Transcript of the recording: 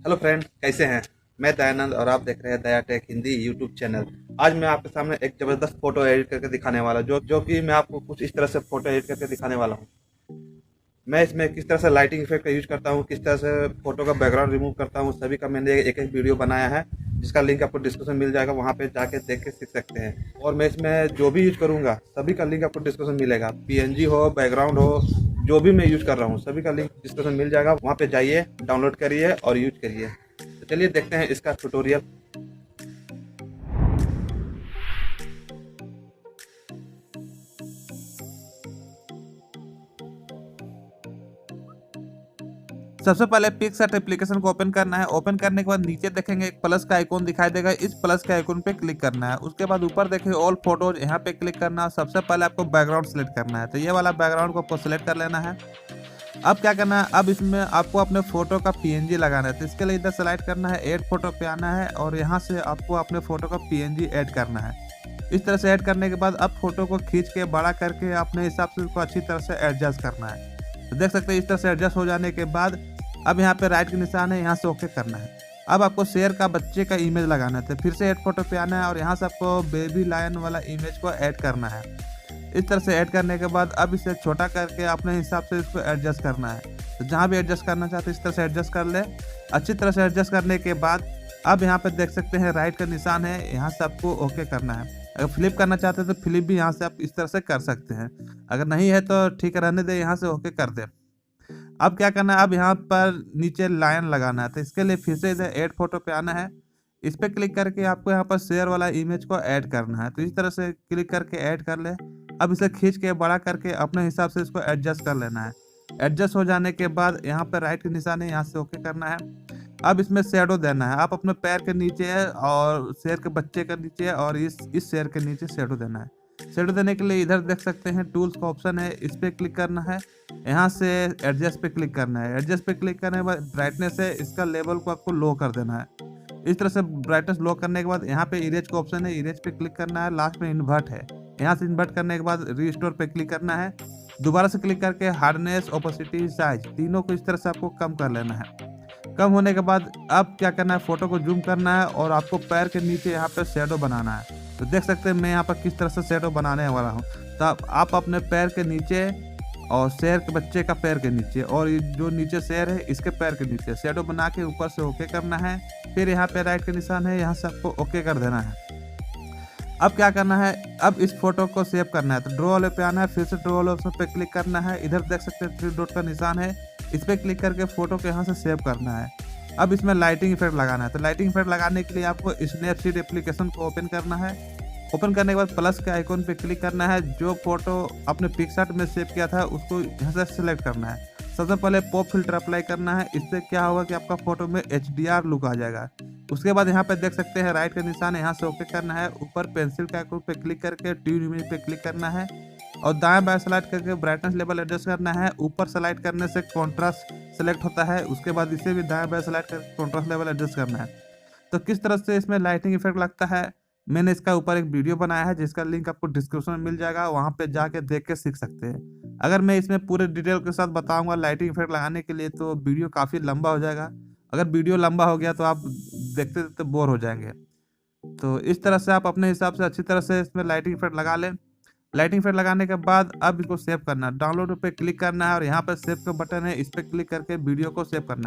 Hello friend, कैसे हैं। मैं दयानंद और आप देख रहे हैं दयाटेक हिंदी यूट्यूब चैनल। आज मैं आपके सामने एक जबरदस्त फोटो एडिट करके दिखाने वाला हूं, जो कि मैं आपको कुछ इस तरह से फोटो एडिट करके दिखाने वाला हूं। मैं इसमें किस तरह से लाइटिंग इफेक्ट का यूज करता हूं, किस तरह से फोटो का बैकग्राउंड रिमूव करता हूं, सभी का मैंने एक एक वीडियो बनाया है, जिसका लिंक आपको डिस्क्रिप्शन मिल जाएगा। वहां पे जाके देख के सीख सकते हैं। और मैं इसमें जो भी यूज करूंगा सभी का लिंक आपको डिस्क्रिप्शन मिलेगा। पीएनजी हो, बैकग्राउंड हो, जो भी मैं यूज कर रहा हूँ सभी का लिंक डिस्क्रिप्शन मिल जाएगा। वहाँ पे जाइए, डाउनलोड करिए और यूज करिए। तो चलिए देखते हैं इसका ट्यूटोरियल। सबसे पहले पिक्सआर्ट एप्लीकेशन को ओपन करना है। ओपन करने के बाद नीचे देखेंगे एक प्लस का आइकॉन दिखाई देगा, इस प्लस के आइकॉन पे क्लिक करना है। उसके बाद ऊपर देखें ऑल फोटोज, यहाँ पे क्लिक करना है। सबसे पहले आपको बैकग्राउंड सेलेक्ट करना है, तो ये वाला बैकग्राउंड को आपको सेलेक्ट कर लेना है। अब क्या करना है, अब इसमें आपको अपने फोटो का पीएनजी लगाना है, तो इसके लिए इधर सेलेक्ट करना है, ऐड फोटो पे आना है और यहाँ से आपको अपने फोटो का पीएनजी ऐड करना है। इस तरह से ऐड करने के बाद अब फोटो को खींच के बड़ा करके अपने हिसाब से उसको अच्छी तरह से एडजस्ट करना है। तो देख सकते हैं इस तरह से एडजस्ट हो जाने के बाद अब यहाँ पे राइट के निशान है, यहाँ से ओके करना है। अब आपको शेर का बच्चे का इमेज लगाना है, तो फिर से ऐड फोटो पे आना है और यहाँ से आपको बेबी लायन वाला इमेज को ऐड करना है। इस तरह से ऐड करने के बाद अब इसे छोटा करके अपने हिसाब से इसको एडजस्ट करना है। तो जहाँ भी एडजस्ट करना चाहते हैं इस तरह से एडजस्ट कर ले। अच्छी तरह से एडजस्ट करने के बाद अब यहाँ पे देख सकते हैं राइट का निशान है, यहाँ से आपको ओके करना है। अगर फ्लिप करना चाहते हैं तो फ्लिप भी यहाँ से आप इस तरह से कर सकते हैं। अगर नहीं है तो ठीक रहने दे, यहाँ से ओके कर दे। अब क्या करना है, अब यहाँ पर नीचे लाइन लगाना है, तो इसके लिए फिर से इधर ऐड फोटो पे आना है। इस पर क्लिक करके आपको यहाँ पर शेयर वाला इमेज को ऐड करना है, तो इस तरह से क्लिक करके ऐड कर ले। अब इसे खींच के बड़ा करके अपने हिसाब से इसको एडजस्ट कर लेना है। एडजस्ट हो जाने के बाद यहाँ पर राइट के निशान है, यहाँ से ओके करना है। अब इसमें शेडो देना है, आप अपने पैर के नीचे है और शेर के बच्चे के नीचे और इस शेर के नीचे शेडो देना है। शेडो देने के लिए इधर देख सकते हैं टूल्स का ऑप्शन है, इस पर क्लिक करना है। यहाँ से एडजस्ट पे क्लिक करना है। एडजस्ट पे क्लिक करने के बाद ब्राइटनेस है, इसका लेवल को आपको लो कर देना है। इस तरह से ब्राइटनेस लो करने के बाद यहाँ पे इरेज का ऑप्शन है, इरेज पे क्लिक करना है। लास्ट में इन्वर्ट है, यहाँ से इन्वर्ट करने के बाद रीस्टोर पे क्लिक करना है। दोबारा से क्लिक करके हार्डनेस, ओपेसिटी, साइज तीनों को इस तरह से आपको कम कर लेना है। कम होने के बाद अब क्या करना है, फोटो को जूम करना है और आपको पैर के नीचे यहाँ पे शेडो बनाना है। तो देख सकते हैं मैं यहाँ पर किस तरह से शेडो बनाने वाला हूँ। तो आप अपने पैर के नीचे और शेर के बच्चे का पैर के नीचे और जो नीचे शेर है इसके पैर के नीचे शेडो बना के ऊपर से ओके करना है। फिर यहाँ पे राइट के निशान है, यहाँ से आपको ओके कर देना है। अब क्या करना है, अब इस फोटो को सेव करना है, तो ड्रॉ वाले पे आना है। फिर से ड्रॉ वाले ऑप्शन पे क्लिक करना है। इधर देख सकते हैं 3 डॉट का निशान है, इस पर क्लिक करके फोटो को यहाँ से सेव करना है। अब इसमें लाइटिंग इफेक्ट लगाना है, तो लाइटिंग इफेक्ट लगाने के लिए आपको स्नैपसीड एप्लीकेशन को ओपन करना है। ओपन करने के बाद प्लस के आइकॉन पे क्लिक करना है। जो फोटो आपने पिक्सआर्ट में सेव किया था उसको यहाँ से सिलेक्ट करना है। सबसे पहले पॉप फिल्टर अप्लाई करना है, इससे क्या होगा कि आपका फोटो में HDR लुक आ जाएगा। उसके बाद यहाँ पे देख सकते हैं राइट का निशान है, यहाँ से ओके करना है। ऊपर पेंसिल के आइकॉन पे क्लिक करके ट्यून इमेज पे क्लिक करना है और दाएं बाएं स्लाइड करके ब्राइटनेस लेवल एडजस्ट करना है। ऊपर स्लाइड करने से कॉन्ट्रास्ट सेलेक्ट होता है, उसके बाद इसे भी दाएं बाएं स्लाइड करके कॉन्ट्रास्ट लेवल एडजस्ट करना है। तो किस तरह से इसमें लाइटिंग इफेक्ट लगता है, मैंने इसका ऊपर एक वीडियो बनाया है जिसका लिंक आपको डिस्क्रिप्शन में मिल जाएगा, वहाँ पे जाके देख के सीख सकते हैं। अगर मैं इसमें पूरे डिटेल के साथ बताऊंगा लाइटिंग इफेक्ट लगाने के लिए तो वीडियो काफ़ी लंबा हो जाएगा। अगर वीडियो लंबा हो गया तो आप देखते देखते बोर हो जाएंगे। तो इस तरह से आप अपने हिसाब से अच्छी तरह से इसमें लाइटिंग इफेक्ट लगा लें। लाइटिंग इफेक्ट लगाने के बाद अब इसको सेव करना है, डाउनलोड पे क्लिक करना है और यहाँ पर सेव का बटन है, इस पर क्लिक करके वीडियो को सेव करना है।